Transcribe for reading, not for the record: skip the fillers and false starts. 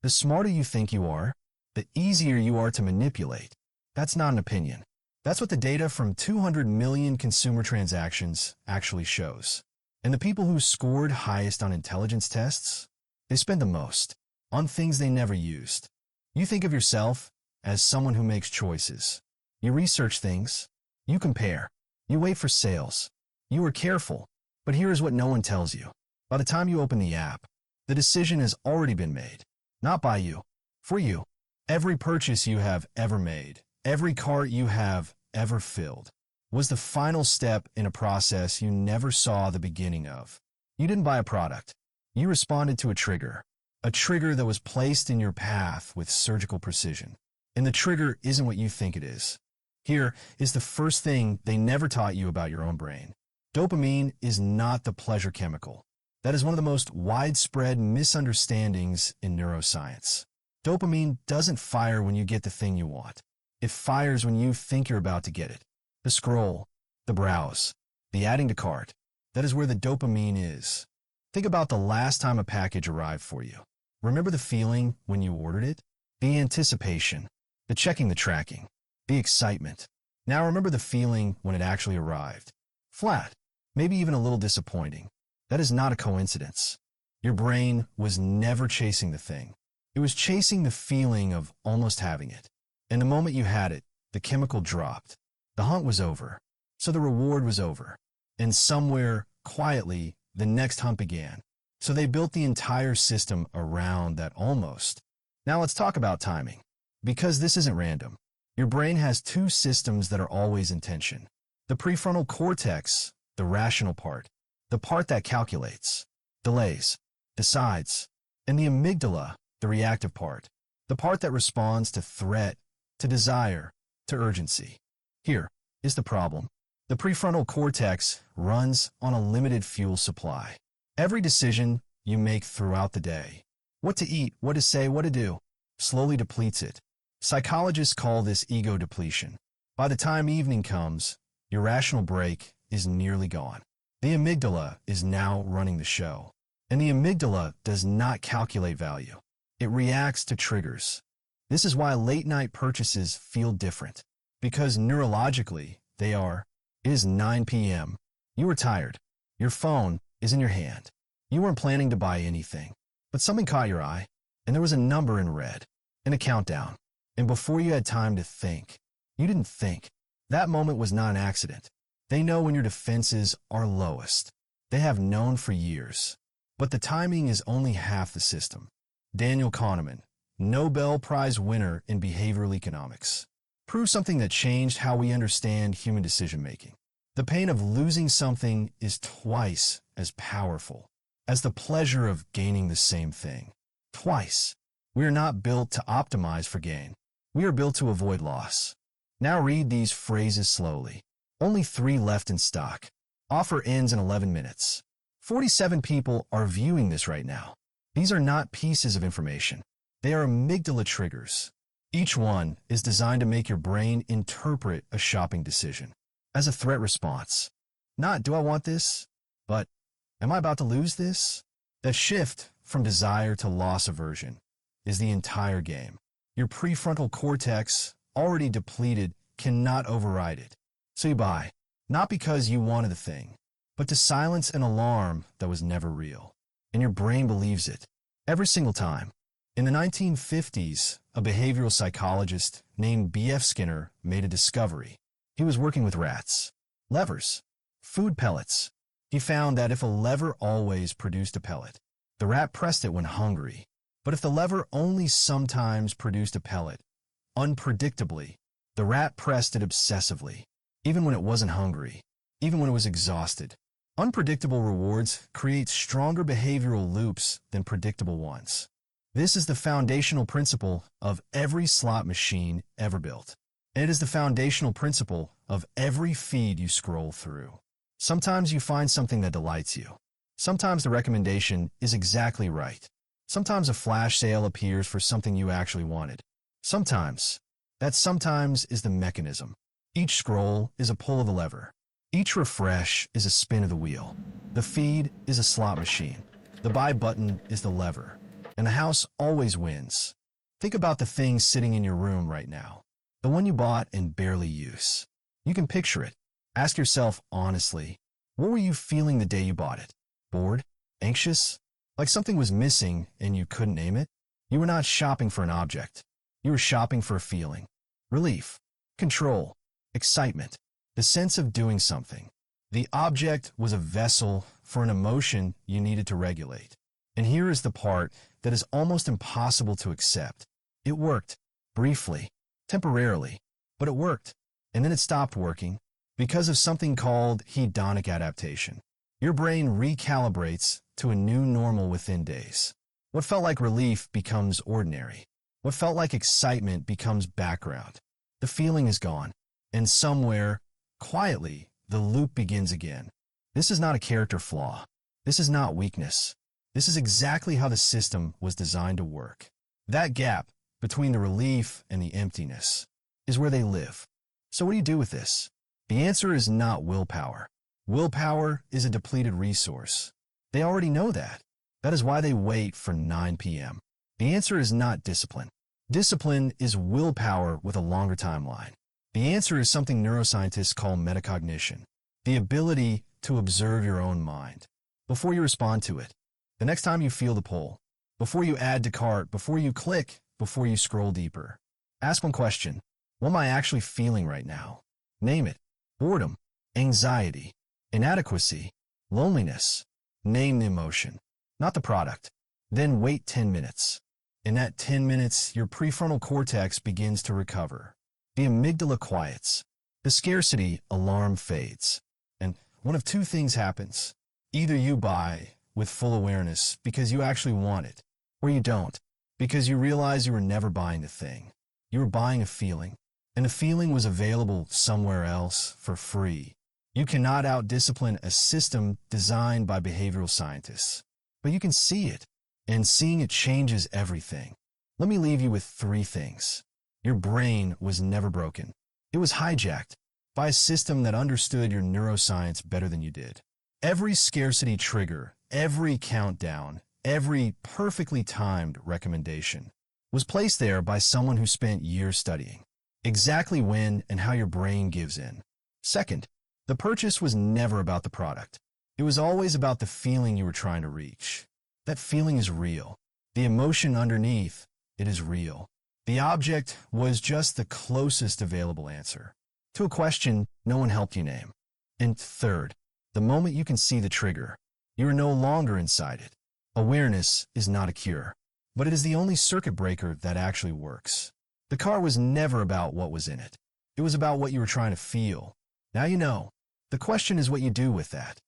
The smarter you think you are, the easier you are to manipulate. That's not an opinion. That's what the data from 200 million consumer transactions actually shows. And the people who scored highest on intelligence tests, they spend the most on things they never used. You think of yourself as someone who makes choices. You research things. You compare. You wait for sales. You are careful. But here is what no one tells you. By the time you open the app, the decision has already been made. Not by you. For you. Every purchase you have ever made, every cart you have ever filled, was the final step in a process you never saw the beginning of. You didn't buy a product. You responded to a trigger that was placed in your path with surgical precision. And the trigger isn't what you think it is. Here is the first thing they never taught you about your own brain. Dopamine is not the pleasure chemical. That is one of the most widespread misunderstandings in neuroscience. Dopamine doesn't fire when you get the thing you want. It fires when you think you're about to get it. The scroll, the browse, the adding to cart, that is where the dopamine is. Think about the last time a package arrived for you. Remember the feeling when you ordered it? The anticipation, the checking the tracking, the excitement. Now remember the feeling when it actually arrived. Flat, maybe even a little disappointing. That is not a coincidence. Your brain was never chasing the thing. It was chasing the feeling of almost having it. And the moment you had it, the chemical dropped. The hunt was over. So the reward was over. And somewhere, quietly, the next hunt began. So they built the entire system around that almost. Now let's talk about timing. Because this isn't random. Your brain has two systems that are always in tension. The prefrontal cortex, the rational part, the part that calculates, delays, decides, and the amygdala, the reactive part, the part that responds to threat, to desire, to urgency. Here is the problem. The prefrontal cortex runs on a limited fuel supply. Every decision you make throughout the day, what to eat, what to say, what to do, slowly depletes it. Psychologists call this ego depletion. By the time evening comes, your rational brake is nearly gone. The amygdala is now running the show. And the amygdala does not calculate value. It reacts to triggers. This is why late-night purchases feel different. Because neurologically, they are. It is 9 p.m. You are tired. Your phone is in your hand. You weren't planning to buy anything. But something caught your eye, and there was a number in red, and a countdown. And before you had time to think, you didn't think. That moment was not an accident. They know when your defenses are lowest. They have known for years. But the timing is only half the system. Daniel Kahneman, Nobel Prize winner in behavioral economics, proves something that changed how we understand human decision-making. The pain of losing something is twice as powerful as the pleasure of gaining the same thing. Twice. We are not built to optimize for gain. We are built to avoid loss. Now read these phrases slowly. Only 3 left in stock. Offer ends in 11 minutes. 47 people are viewing this right now. These are not pieces of information. They are amygdala triggers. Each one is designed to make your brain interpret a shopping decision as a threat response. Not, do I want this? But, am I about to lose this? The shift from desire to loss aversion is the entire game. Your prefrontal cortex, already depleted, cannot override it. So you buy, not because you wanted the thing, but to silence an alarm that was never real. And your brain believes it. Every single time. In the 1950s, a behavioral psychologist named B.F. Skinner made a discovery. He was working with rats. Levers. Food pellets. He found that if a lever always produced a pellet, the rat pressed it when hungry. But if the lever only sometimes produced a pellet, unpredictably, the rat pressed it obsessively, even when it wasn't hungry, even when it was exhausted. Unpredictable rewards create stronger behavioral loops than predictable ones. This is the foundational principle of every slot machine ever built. And it is the foundational principle of every feed you scroll through. Sometimes you find something that delights you. Sometimes the recommendation is exactly right. Sometimes a flash sale appears for something you actually wanted. Sometimes is the mechanism. Each scroll is a pull of the lever. Each refresh is a spin of the wheel. The feed is a slot machine. The buy button is the lever. and the house always wins. Think about the thing sitting in your room right now, the one you bought and barely use. You can picture it. Ask yourself honestly, what were you feeling the day you bought it? Bored? Anxious? Like something was missing and you couldn't name it? You were not shopping for an object. You were shopping for a feeling. Relief, control, excitement, the sense of doing something. The object was a vessel for an emotion you needed to regulate. And here is the part that is almost impossible to accept. It worked, briefly, temporarily, but it worked. And then it stopped working because of something called hedonic adaptation. Your brain recalibrates to a new normal within days. What felt like relief becomes ordinary. What felt like excitement becomes background. The feeling is gone, and somewhere, quietly, the loop begins again. This is not a character flaw. This is not weakness. This is exactly how the system was designed to work. That gap between the relief and the emptiness is where they live. So what do you do with this? The answer is not willpower. Willpower is a depleted resource. They already know that. That is why they wait for 9 p.m. The answer is not discipline. Discipline is willpower with a longer timeline. The answer is something neuroscientists call metacognition, the ability to observe your own mind before you respond to it. The next time you feel the pull, before you add to cart, before you click, before you scroll deeper. Ask one question. What am I actually feeling right now? Name it. Boredom, anxiety, inadequacy, loneliness. Name the emotion, not the product. Then wait 10 minutes. In that 10 minutes, your prefrontal cortex begins to recover. The amygdala quiets. The scarcity alarm fades. And one of two things happens. Either you buy with full awareness because you actually want it, or you don't, because you realize you were never buying the thing. You were buying a feeling, and the feeling was available somewhere else for free. You cannot out-discipline a system designed by behavioral scientists, but you can see it, and seeing it changes everything. Let me leave you with 3 things. Your brain was never broken. It was hijacked by a system that understood your neuroscience better than you did. Every scarcity trigger, every countdown, every perfectly timed recommendation was placed there by someone who spent years studying exactly when and how your brain gives in. Second, the purchase was never about the product. It was always about the feeling you were trying to reach. That feeling is real. The emotion underneath, it is real. The object was just the closest available answer to a question no one helped you name. And third, the moment you can see the trigger, you are no longer inside it. Awareness is not a cure, but it is the only circuit breaker that actually works. The car was never about what was in it. It was about what you were trying to feel. Now you know. The question is what you do with that.